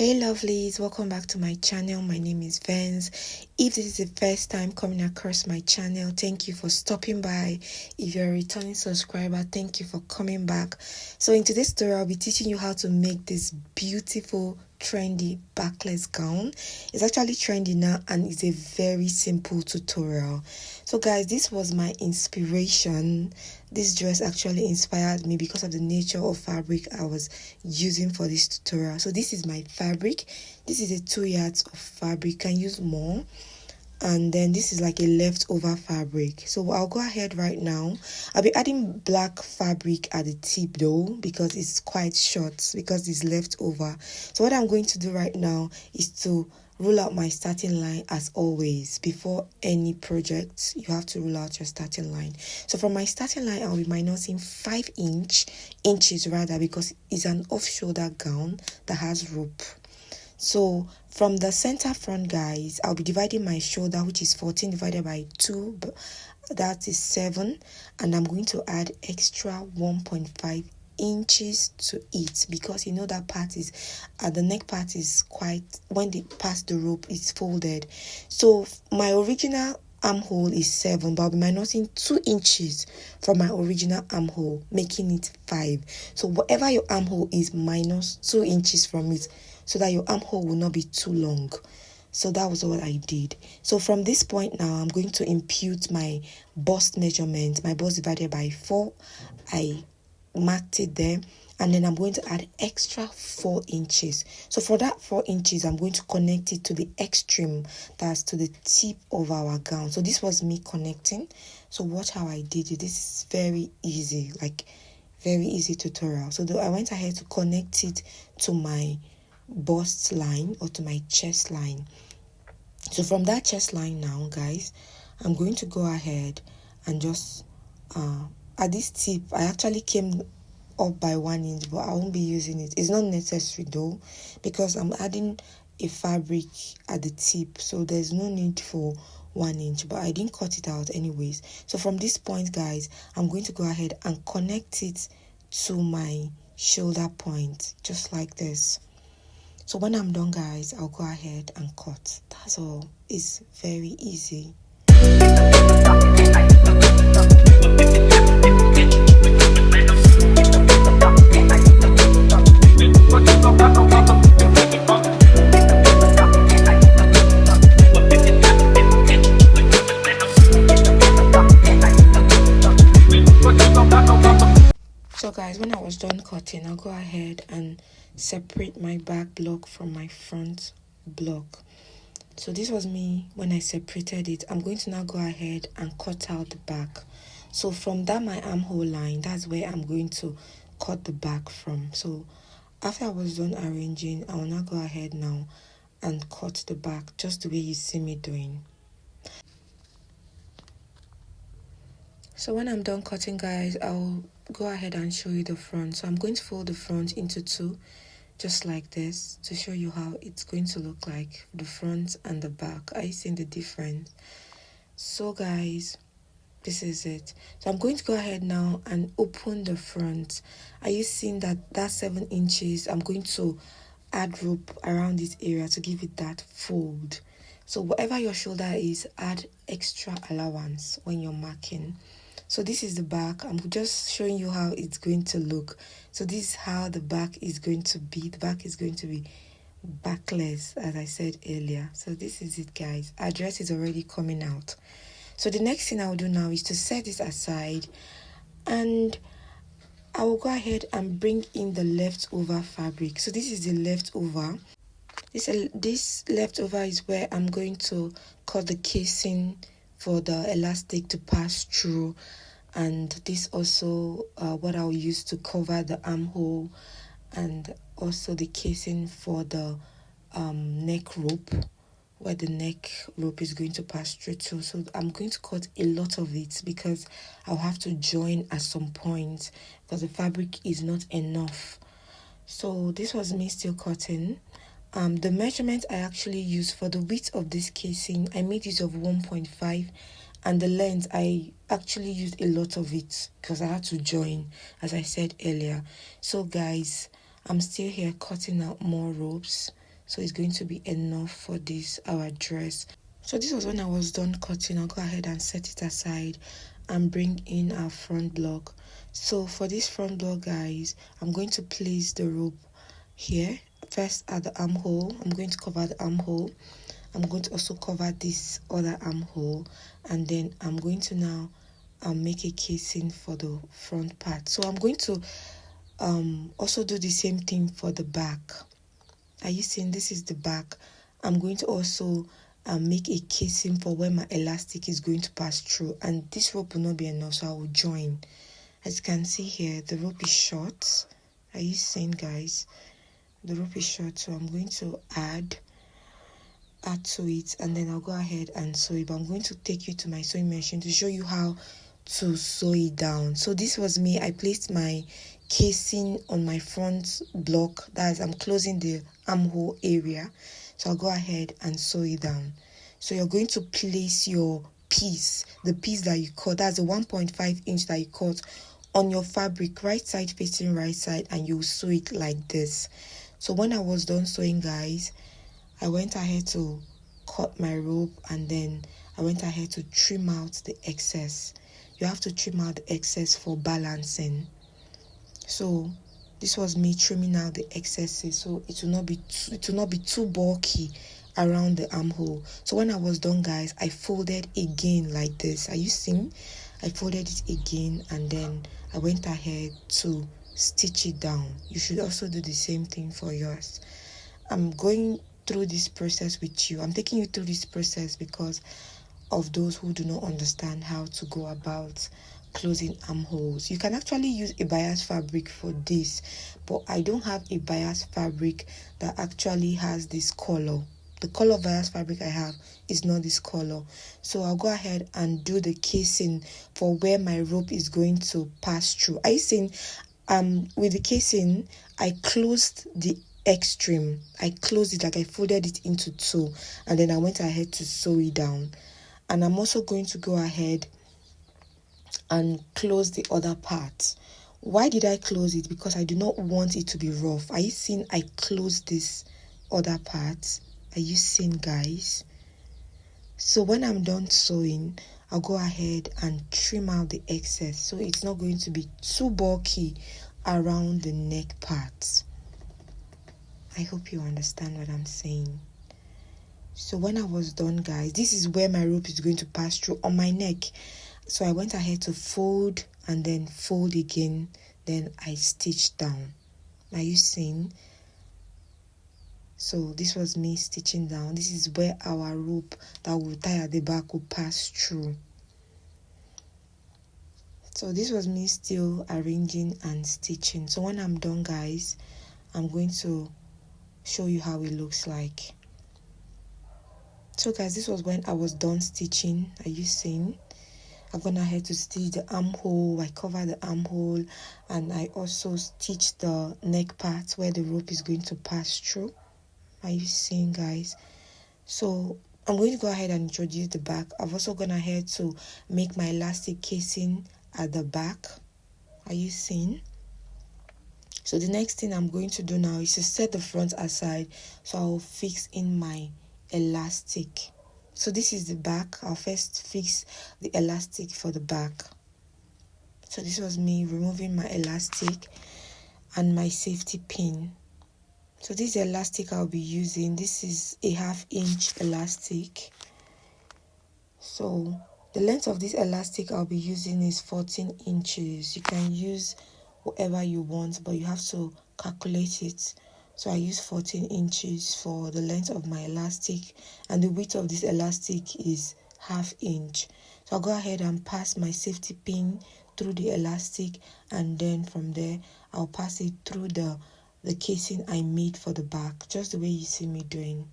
Hey lovelies, welcome back to my channel. My name is Vance. If this is the first time coming across my channel, thank you for stopping by. If you're a returning subscriber, thank you for coming back. So in today's tutorial, I'll be teaching you how to make this beautiful trendy backless gown. It's actually trendy now and it's a very simple tutorial. So guys, this was my inspiration. This dress actually inspired me because of the nature of fabric I was using for this tutorial. So this is my fabric. This is a 2 yards of fabric. You can use more. And then this is like a leftover fabric. So I'll go ahead right now. I'll be adding black fabric at the tip though, because it's quite short, because it's leftover. So what I'm going to do right now is to rule out my starting line. As always, before any project, you have to rule out your starting line. So from my starting line, I'll be minusing 5 inches rather, because it's an off-shoulder gown that has rope. So from the center front, guys, I'll be dividing my shoulder, which is 14 divided by 2, that is 7, and I'm going to add extra 1.5 inches to it, because you know that part is the neck part is quite, when they pass the rope, it's folded. So my original armhole is 7, but I'll be minusing 2 inches from my original armhole, making it 5. So whatever your armhole is, minus 2 inches from it, so that your armhole will not be too long. So that was what I did. So from this point now, I'm going to impute my bust measurement. My bust divided by 4. I marked it there. And then I'm going to add extra 4 inches. So for that 4 inches, I'm going to connect it to the extreme, that's to the tip of our gown. So this was me connecting. So watch how I did it. This is very easy, like very easy tutorial. So I went ahead to connect it to my bust line, or to my chest line. So from that chest line now, guys, I'm going to go ahead and just at this tip, I actually came up by 1 inch, but I won't be using it. It's not necessary though, because I'm adding a fabric at the tip, so there's no need for 1 inch, but I didn't cut it out anyways. So from this point, guys, I'm going to go ahead and connect it to my shoulder point, just like this. So when I'm done, guys, I'll go ahead and cut. That's all. It's very easy. So guys, when I was done cutting, I'll go ahead and separate my back block from my front block. So this was me when I separated it. I'm going to now go ahead and cut out the back. So from that my armhole line, that's where I'm going to cut the back from. So after I was done arranging, I will now go ahead now and cut the back, just the way you see me doing. So when I'm done cutting, guys, I'll go ahead and show you the front. So I'm going to fold the front into 2, just like this, to show you how it's going to look like, the front and the back. Are you seeing the difference? So guys, this is it. So I'm going to go ahead now and open the front. Are you seeing that 7 inches? I'm going to add rope around this area to give it that fold. So whatever your shoulder is, add extra allowance when you're marking. So this is the back. I'm just showing you how it's going to look. So this is how the back is going to be. The back is going to be backless, as I said earlier. So this is it, guys. Our dress is already coming out. So the next thing I will do now is to set this aside, and I will go ahead and bring in the leftover fabric. So this is the leftover. This leftover is where I'm going to cut the casing for the elastic to pass through, and this also what I'll use to cover the armhole, and also the casing for the neck rope, where the neck rope is going to pass through too. So I'm going to cut a lot of it, because I'll have to join at some point, because the fabric is not enough. So this was me still cutting. The measurement I actually used for the width of this casing, I made use of 1.5, and the length, I actually used a lot of it because I had to join, as I said earlier. So guys, I'm still here cutting out more ropes so it's going to be enough for this our dress. So this was when I was done cutting. I'll go ahead and set it aside and bring in our front block. So for this front block, guys, I'm going to place the rope here first at the armhole. I'm going to cover the armhole. I'm going to also cover this other armhole, and then I'm going to now make a casing for the front part. So I'm going to also do the same thing for the back. Are you seeing? This is the back. I'm going to also make a casing for where my elastic is going to pass through, and this rope will not be enough, so I will join. As you can see here, the rope is short. Are you seeing, guys? The rope is short, so I'm going to add to it, and then I'll go ahead and sew it. But I'm going to take you to my sewing machine to show you how to sew it down. So this was me. I placed my casing on my front block. That is, I'm closing the armhole area. So I'll go ahead and sew it down. So you're going to place your piece, the piece that you cut, that's the 1.5 inch that you cut, on your fabric, right side facing right side, and you sew it like this. So when I was done sewing, guys, I went ahead to cut my rope, and then I went ahead to trim out the excess. You have to trim out the excess for balancing. So this was me trimming out the excesses, so it will not be too bulky around the armhole. So when I was done, guys, I folded again like this. Are you seeing? I folded it again, and then I went ahead to stitch it down. You should also do the same thing for yours. I'm going through this process with you. I'm taking you through this process because of those who do not understand how to go about closing armholes. You can actually use a bias fabric for this, but I don't have a bias fabric that actually has this color. The color bias fabric I have is not this color. So I'll go ahead and do the casing for where my rope is going to pass through. Are you seeing? With the casing, I closed the extreme. I closed it, like I folded it into two, and then I went ahead to sew it down. And I'm also going to go ahead and close the other part. Why did I close it? Because I do not want it to be rough. Are you seeing? I closed this other part. Are you seeing, guys? So when I'm done sewing, I'll go ahead and trim out the excess, so it's not going to be too bulky around the neck part. I hope you understand what I'm saying. So when I was done, guys, this is where my rope is going to pass through on my neck. So I went ahead to fold and then fold again, then I stitched down. Are you seeing? So this was me stitching down. This is where our rope that will tie at the back will pass through. So this was me still arranging and stitching. So when I'm done, guys, I'm going to show you how it looks like. So guys, this was when I was done stitching. Are you seeing? I'm gonna head to stitch the armhole. I cover the armhole, and I also stitch the neck part where the rope is going to pass through. Are you seeing, guys? So I'm going to go ahead and introduce the back. I've also gone ahead to make my elastic casing at the back. Are you seeing? So the next thing I'm going to do now is to set the front aside, so I'll fix in my elastic. So this is the back. I'll first fix the elastic for the back. So this was me removing my elastic and my safety pin. So this elastic I'll be using, this is a 1/2 inch elastic. So the length of this elastic I'll be using is 14 inches. You can use whatever you want, but you have to calculate it. So I use 14 inches for the length of my elastic, and the width of this elastic is 1/2 inch. So I'll go ahead and pass my safety pin through the elastic, and then from there I'll pass it through the casing I made for the back, just the way you see me doing.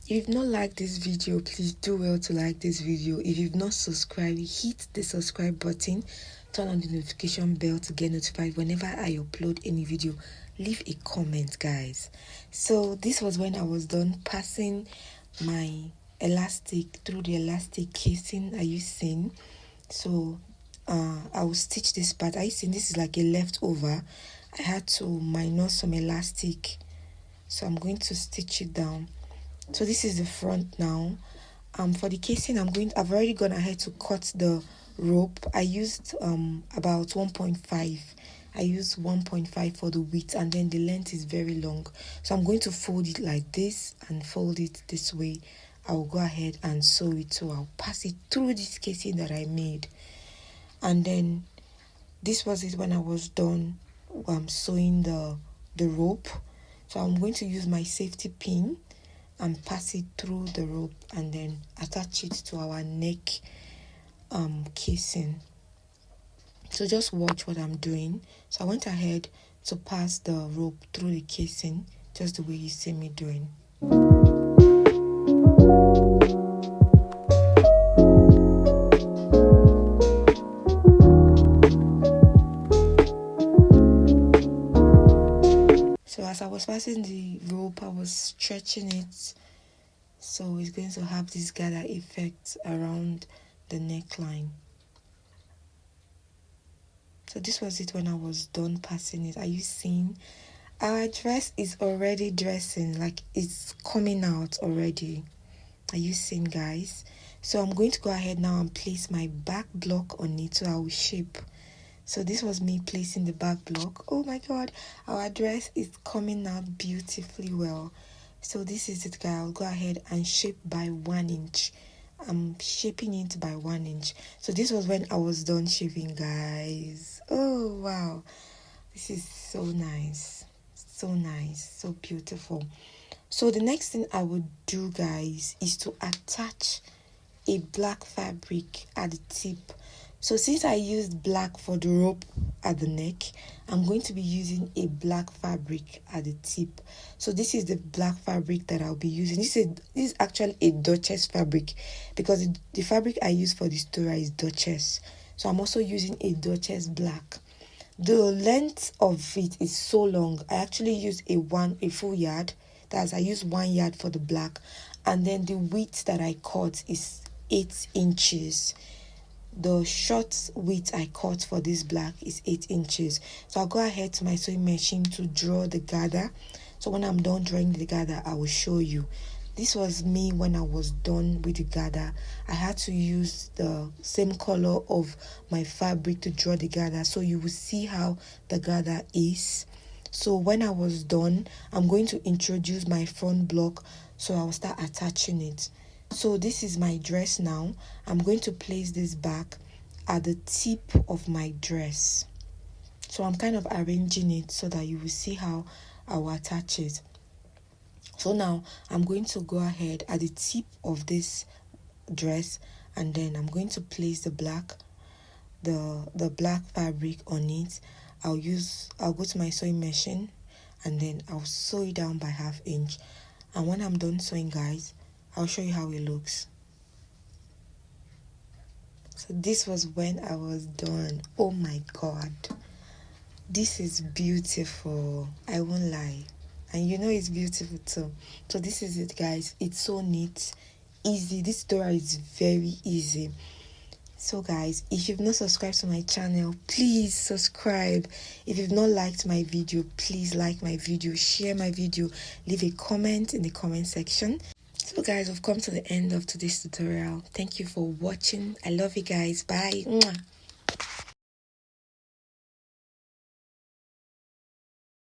If you've not liked this video, please do well to like this video. If you've not subscribed, hit the subscribe button, turn on the notification bell to get notified whenever I upload any video. Leave a comment, guys. So this was when I was done passing my elastic through the elastic casing. Are you seeing? So I will stitch this part. Are you seeing? This is like a leftover. I had to minus some elastic so I'm going to stitch it down. So this is the front now. For the casing, I've already gone ahead to cut the rope. I used about 1.5. I used 1.5 for the width, and then the length is very long, so I'm going to fold it like this and fold it this way. I'll go ahead and sew it, so I'll pass it through this casing that I made. And then this was it when I was done sewing the rope. So I'm going to use my safety pin and pass it through the rope and then attach it to our neck casing. So just watch what I'm doing. So I went ahead to pass the rope through the casing, just the way you see me doing. So as I was passing the rope, I was stretching it, so it's going to have this gather effect around the neckline. So this was it when I was done passing it. Are you seeing? Our dress is already dressing, like it's coming out already. Are you seeing, guys? So I'm going to go ahead now and place my back block on it, so I will shape. So this was me placing the back block. Oh my god, our dress is coming out beautifully well. So this is it, guys. I'll go ahead and shape by 1 inch. I'm shaping it by 1 inch. So this was when I was done shaping, guys. Oh wow, this is so nice, so beautiful. So the next thing I would do, guys, is to attach a black fabric at the tip. So since I used black for the rope at the neck, I'm going to be using a black fabric at the tip. So this is the black fabric that I'll be using. This is actually a Duchess fabric, because the fabric I use for this tutorial is Duchess. So I'm also using a Duchess black. The length of it is so long. I actually use a full yard. That's, I use 1 yard for the black, and then the width that I cut is 8 inches. The short width I cut for this black is 8 inches. So I'll go ahead to my sewing machine to draw the gather. So when I'm done drawing the gather, I will show you. This was me when I was done with the gather. I had to use the same color of my fabric to draw the gather, so you will see how the gather is. So when I was done, I'm going to introduce my front block, so I'll start attaching it. So this is my dress now. I'm going to place this back at the tip of my dress. So I'm kind of arranging it so that you will see how I will attach it. So now I'm going to go ahead at the tip of this dress, and then I'm going to place the black fabric on it. I'll go to my sewing machine, and then I'll sew it down by 1/2 inch. And when I'm done sewing, guys, I'll show you how it looks. So this was when I was done. Oh my god, this is beautiful, I won't lie, and you know it's beautiful too. So this is it, guys. It's so neat, easy. This tutorial is very easy. So guys, if you've not subscribed to my channel, please subscribe. If you've not liked my video, please like my video, share my video, leave a comment in the comment section. So guys, we've come to the end of today's tutorial. Thank you for watching. I love you guys. Bye. Mwah.